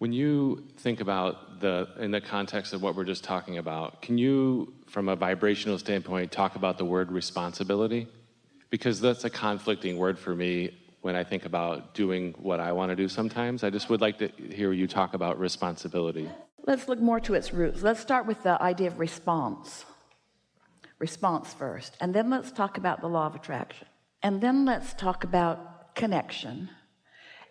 When you think about in the context of what we're just talking about, can you, from a vibrational standpoint, talk about the word responsibility? Because that's a conflicting word for me when I think about doing what I want to do sometimes. I just would like to hear you talk about responsibility. Let's look more to its roots. Let's start with the idea of response. Response first. And then let's talk about the law of attraction. And then let's talk about connection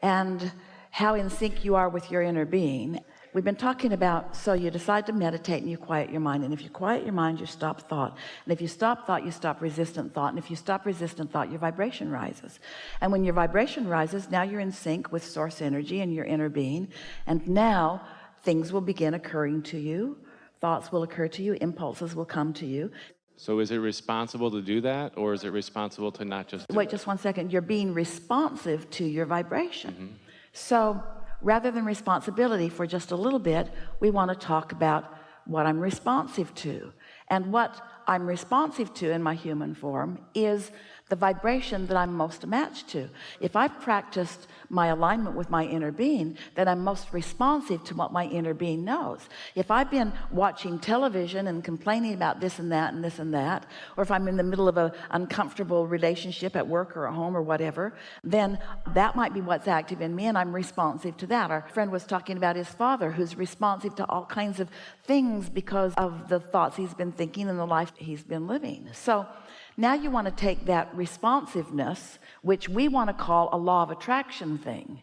and how in sync you are with your inner being. We've been talking about, so you decide to meditate and you quiet your mind. And if you quiet your mind, you stop thought. And if you stop thought, you stop resistant thought. And if you stop resistant thought, your vibration rises. And when your vibration rises, now you're in sync with source energy and your inner being. And now things will begin occurring to you. Thoughts will occur to you. Impulses will come to you. So is it responsible to do that, or is it responsible to not just do Wait it? just one second. You're being responsive to your vibration. So rather than responsibility, for just a little bit, we want to talk about what I'm responsive to. And what I'm responsive to in my human form is the vibration that I'm most matched to. If I've practiced my alignment with my inner being, then I'm most responsive to what my inner being knows. If I've been watching television and complaining about this and that and this and that, or if I'm in the middle of an uncomfortable relationship at work or at home or whatever, then that might be what's active in me, and I'm responsive to that. Our friend was talking about his father, who's responsive to all kinds of things because of the thoughts he's been thinking and the life he's been living. So now you want to take that responsiveness, which we want to call a law of attraction thing,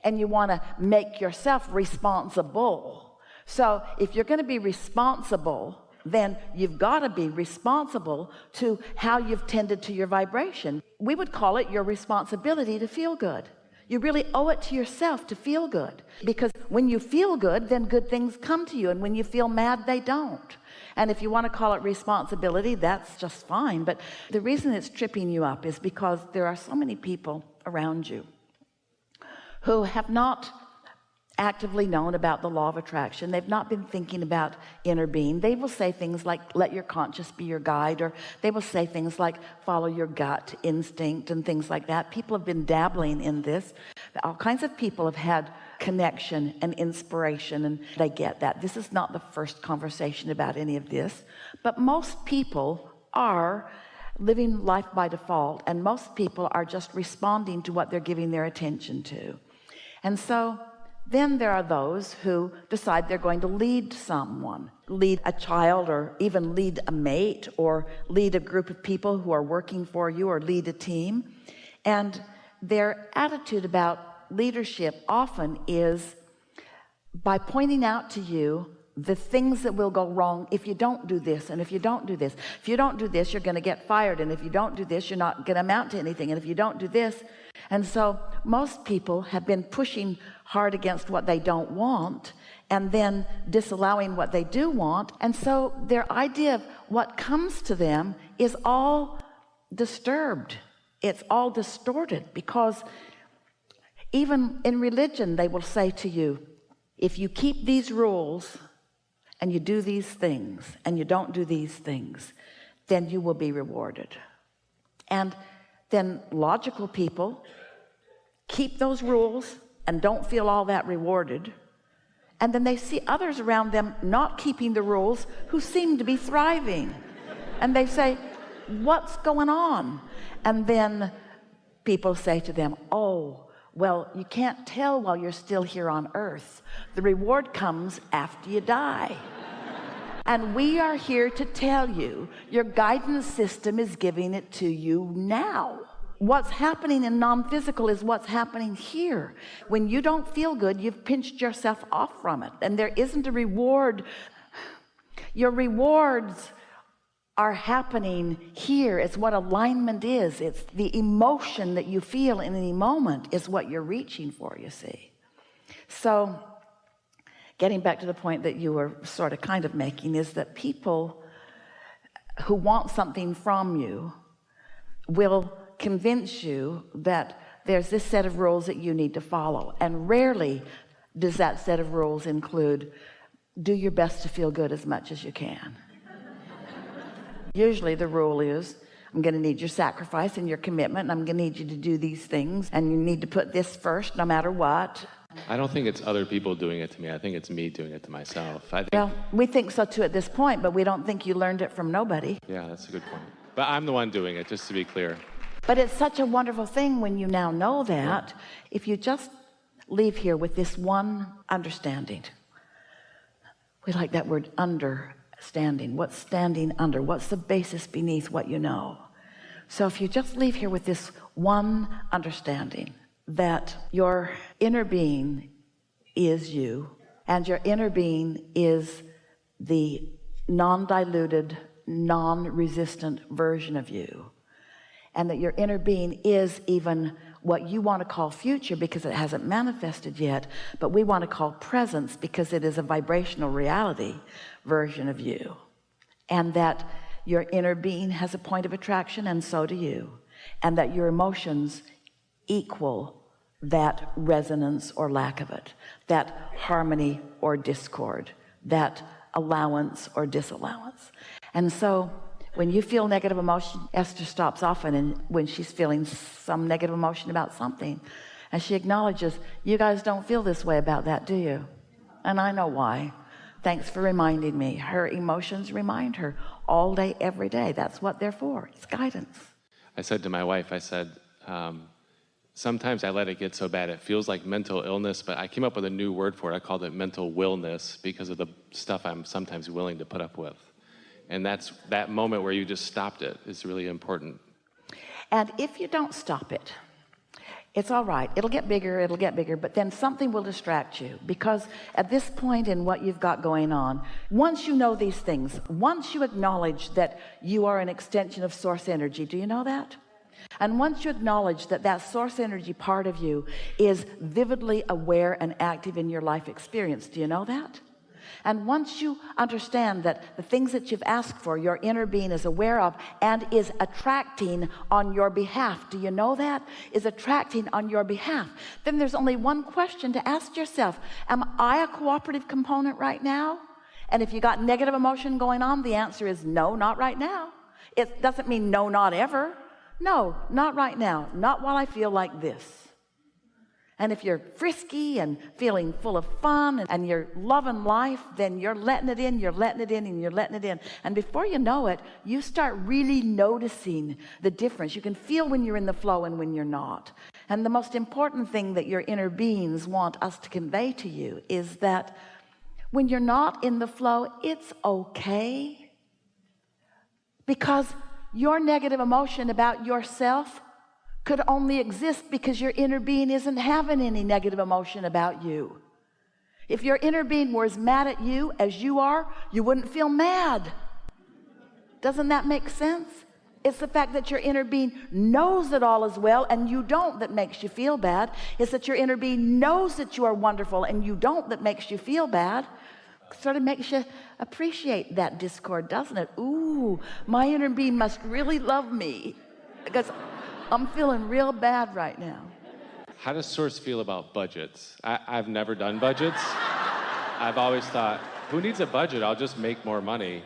and you want to make yourself responsible. So if you're going to be responsible, then you've got to be responsible to how you've tended to your vibration. We would call it your responsibility to feel good. You really owe it to yourself to feel good, because when you feel good, then good things come to you, and when you feel mad, they don't. And if you want to call it responsibility, that's just fine. But the reason it's tripping you up is because there are so many people around you who have not actively known about the law of attraction. They've not been thinking about inner being. They will say things like, let your conscience be your guide, or they will say things like, follow your gut instinct and things like that. People have been dabbling in this. All kinds of people have had connection and inspiration, and they get that. This is not the first conversation about any of this, but most people are living life by default, and most people are just responding to what they're giving their attention to. And so then there are those who decide they're going to lead someone, lead a child, or even lead a mate, or lead a group of people who are working for you, or lead a team. And their attitude about leadership often is by pointing out to you the things that will go wrong if you don't do this, and if you don't do this. If you don't do this, you're going to get fired, and if you don't do this, you're not going to amount to anything, and if you don't do this. And so most people have been pushing hard against what they don't want, and then disallowing what they do want. And so their idea of what comes to them is all disturbed. It's all distorted, because even in religion, they will say to you, if you keep these rules and you do these things and you don't do these things, then you will be rewarded. And then logical people keep those rules and don't feel all that rewarded. And then they see others around them not keeping the rules who seem to be thriving. And they say, what's going on? And then people say to them, oh, well, you can't tell while you're still here on earth. The reward comes after you die. And we are here to tell you, your guidance system is giving it to you now. What's happening in non-physical is what's happening here. When you don't feel good, you've pinched yourself off from it, and there isn't a reward. Your rewards are happening here. It's what alignment is. It's the emotion that you feel in any moment is what you're reaching for, you see. So getting back to the point that you were sort of kind of making, is that people who want something from you will convince you that there's this set of rules that you need to follow, and rarely does that set of rules include do your best to feel good as much as you can. Usually the rule is, I'm going to need your sacrifice and your commitment, and I'm going to need you to do these things, and you need to put this first no matter what. I don't think it's other people doing it to me. I think it's me doing it to myself. I think, Well, we think so too at this point, but we don't think you learned it from nobody. yeah, that's a good point. But I'm the one doing it, just to be clear. But it's such a wonderful thing when you now know that. If you just leave here with this one understanding. We like that word, understanding. What's standing under? What's the basis beneath what you know? So if you just leave here with this one understanding, that your inner being is you, and your inner being is the non-diluted, non-resistant version of you, and that your inner being is even what you want to call future because it hasn't manifested yet, but we want to call presence because it is a vibrational reality version of you, and that your inner being has a point of attraction, and so do you, and that your emotions equal that resonance or lack of it, that harmony or discord, that allowance or disallowance. And so when you feel negative emotion, Esther stops often, and when she's feeling some negative emotion about something, and she acknowledges, you guys don't feel this way about that, do you? And I know why. Thanks for reminding me. Her emotions remind her all day, every day. That's what they're for. It's guidance. I said to my wife, I said, sometimes I let it get so bad it feels like mental illness, but I came up with a new word for it. I called it mental willness because of the stuff I'm sometimes willing to put up with. And that's that moment where you just stopped it is really important. And if you don't stop it, it's all right. It'll get bigger, but then something will distract you, because at this point in what you've got going on, once you know these things, once you acknowledge that you are an extension of source energy, do you know that? And once you acknowledge that that source energy part of you is vividly aware and active in your life experience, do you know that? And once you understand that the things that you've asked for, your inner being is aware of and is attracting on your behalf, do you know that? Is attracting on your behalf. Then there's only one question to ask yourself. Am I a cooperative component right now? And if you got negative emotion going on, the answer is no, not right now. It doesn't mean no, not ever. No, not right now. Not while I feel like this. And if you're frisky and feeling full of fun and you're loving life, then you're letting it in, you're letting it in, and you're letting it in. And before you know it, you start really noticing the difference. You can feel when you're in the flow and when you're not. And the most important thing that your inner beings want us to convey to you is that when you're not in the flow, it's okay. Because your negative emotion about yourself could only exist because your inner being isn't having any negative emotion about you. If your inner being were as mad at you as you are, you wouldn't feel mad. Doesn't that make sense? It's the fact that your inner being knows that all is well and you don't that makes you feel bad. It's that your inner being knows that you are wonderful and you don't that makes you feel bad. Sort of makes you appreciate that discord, doesn't it? Ooh, my inner being must really love me because I'm feeling real bad right now. How does Source feel about budgets? I've never done budgets. I've always thought, who needs a budget? I'll just make more money.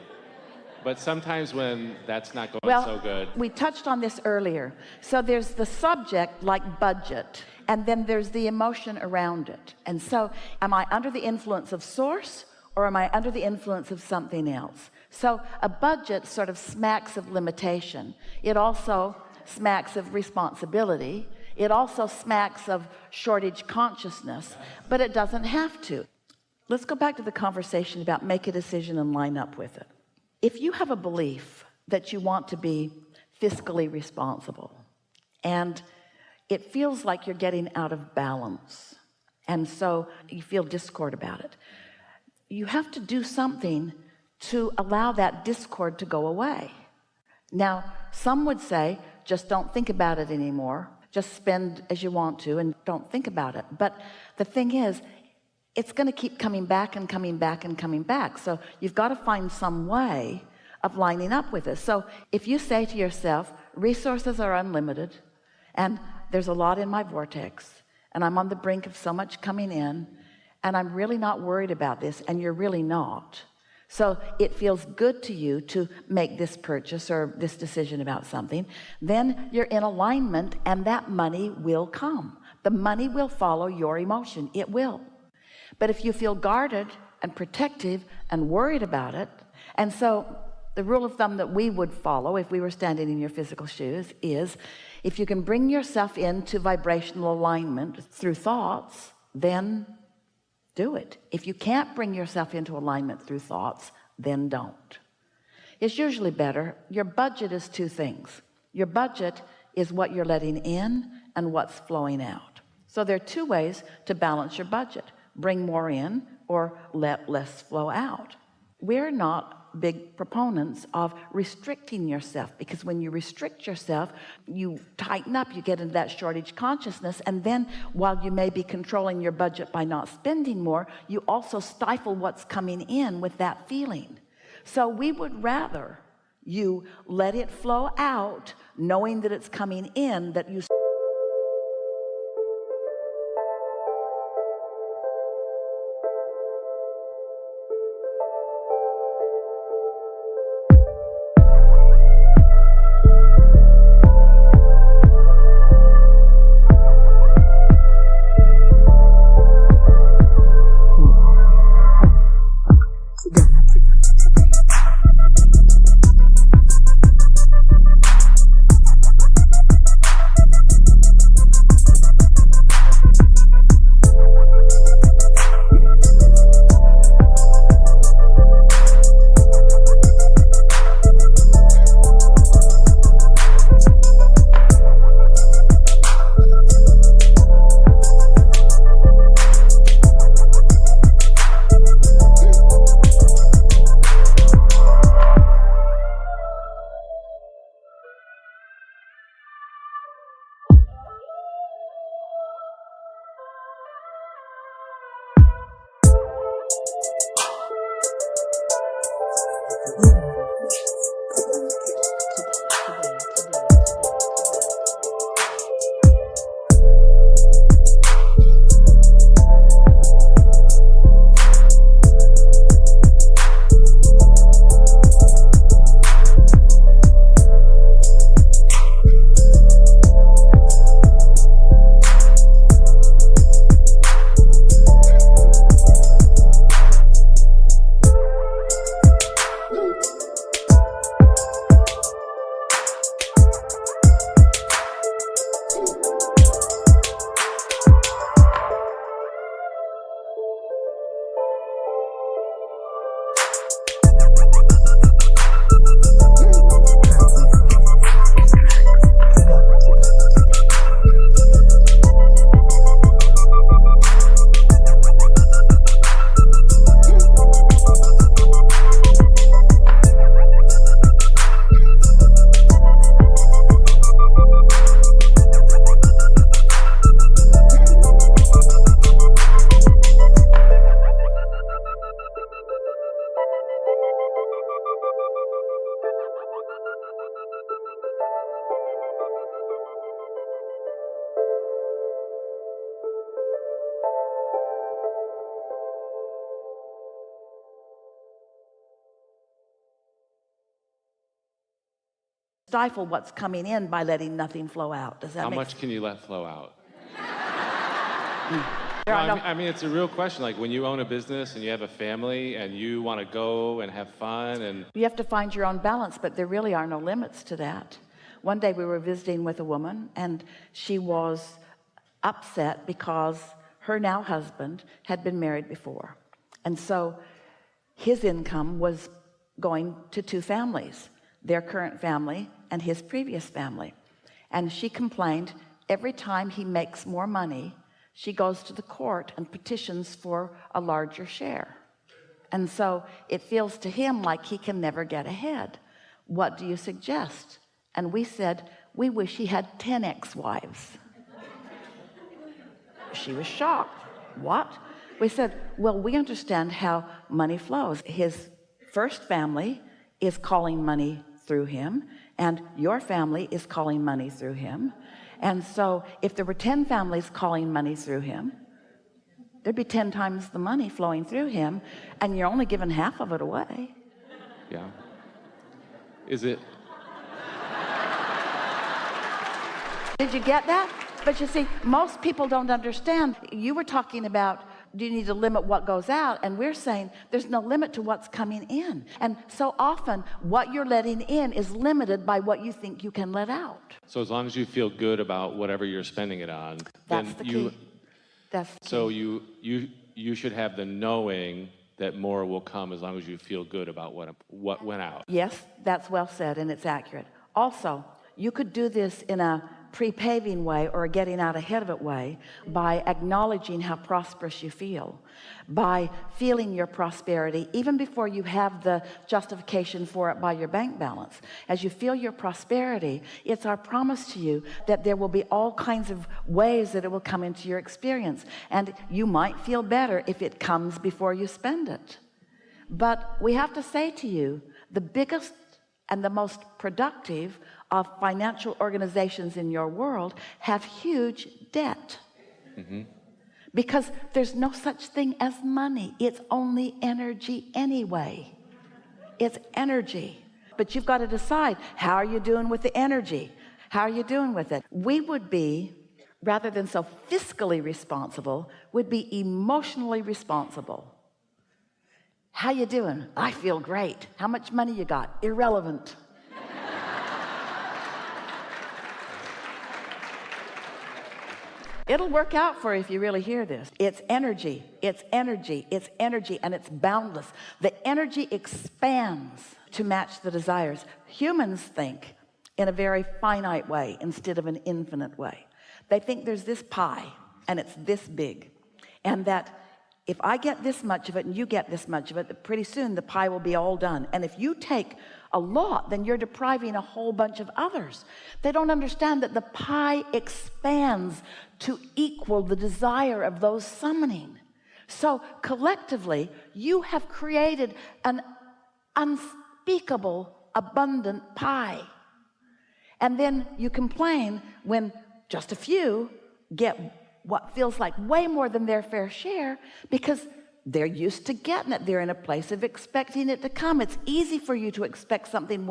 But sometimes when that's not going so good. We touched on this earlier. So there's the subject, like budget, and then there's the emotion around it. And so am I under the influence of Source, or am I under the influence of something else? So a budget sort of smacks of limitation. It also smacks of responsibility. It also smacks of shortage consciousness, but it doesn't have to. Let's go back to the conversation about make a decision and line up with it. If you have a belief that you want to be fiscally responsible and it feels like you're getting out of balance, and so you feel discord about it, you have to do something to allow that discord to go away. Now, some would say, just don't think about it anymore. Just spend as you want to and don't think about it. But the thing is, it's going to keep coming back and coming back and coming back. So you've got to find some way of lining up with it. So if you say to yourself, resources are unlimited, and there's a lot in my vortex, and I'm on the brink of so much coming in, and I'm really not worried about this, and you're really not. So it feels good to you to make this purchase or this decision about something, then you're in alignment and that money will come. the money will follow your emotion. It will. But if you feel guarded and protective and worried about it, and so the rule of thumb that we would follow if we were standing in your physical shoes is, if you can bring yourself into vibrational alignment through thoughts, then do it. If you can't bring yourself into alignment through thoughts, then don't. It's usually better. Your budget is two things. Your budget is what you're letting in and what's flowing out. So there are two ways to balance your budget: bring more in or let less flow out. We're not big proponents of restricting yourself, because when you restrict yourself, you tighten up, you get into that shortage consciousness, and then while you may be controlling your budget by not spending more, you also stifle what's coming in with that feeling. So we would rather you let it flow out, knowing that it's coming in, that you stifle what's coming in by letting nothing flow out. Does that How make much can you let flow out? There are no- I mean, it's a real question. Like when you own a business and you have a family and you want to go and have fun and You have to find your own balance, but there really are no limits to that. One day we were visiting with a woman, and she was upset because her now husband had been married before, and so his income was going to two families, their current family and his previous family. And she complained every time he makes more money, she goes to the court and petitions for a larger share. And so it feels to him like he can never get ahead. What do you suggest? And we said, we wish he had 10 ex-wives. She was shocked. What? We said, well, we understand how money flows. His first family is calling money through him, and your family is calling money through him. And so if there were 10 families calling money through him, there'd be 10 times the money flowing through him, and you're only giving half of it away. yeah. Is it? Did you get that? But you see, most people don't understand. You were talking about, do you need to limit what goes out? And we're saying there's no limit to what's coming in. And so often what you're letting in is limited by what you think you can let out. So as long as you feel good about whatever you're spending it on, That's then the you, key. That's the key. so you should have the knowing that more will come as long as you feel good about what went out. Yes, that's well said, and it's accurate. Also, you could do this in a pre-paving way or a getting out ahead of it way by acknowledging how prosperous you feel, by feeling your prosperity even before you have the justification for it by your bank balance. As you feel your prosperity, it's our promise to you that there will be all kinds of ways that it will come into your experience, and you might feel better if it comes before you spend it. But we have to say to you, the biggest and the most productive of financial organizations in your world have huge debt. Because there's no such thing as money. It's only energy anyway. It's energy. But you've got to decide, how are you doing with the energy? How are you doing with it? We would be, rather than so fiscally responsible, would be emotionally responsible. How you doing? I feel great. How much money you got? Irrelevant. It'll work out for you if you really hear this. It's energy, it's energy, it's energy, and it's boundless. The energy expands to match the desires. Humans think in a very finite way instead of an infinite way. They think there's this pie and it's this big, and that if I get this much of it and you get this much of it, pretty soon the pie will be all done. And if you take a lot, then you're depriving a whole bunch of others. They don't understand that the pie expands to equal the desire of those summoning. So collectively, you have created an unspeakable, abundant pie. And then you complain when just a few get what feels like way more than their fair share, because they're used to getting it. They're in a place of expecting it to come. It's easy for you to expect something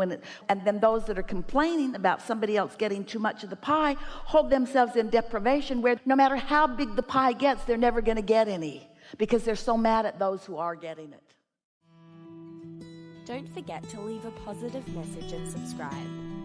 and then those that are complaining about somebody else getting too much of the pie hold themselves in deprivation, where no matter how big the pie gets, they're never going to get any because they're so mad at those who are getting it. Don't forget to leave a positive message and subscribe.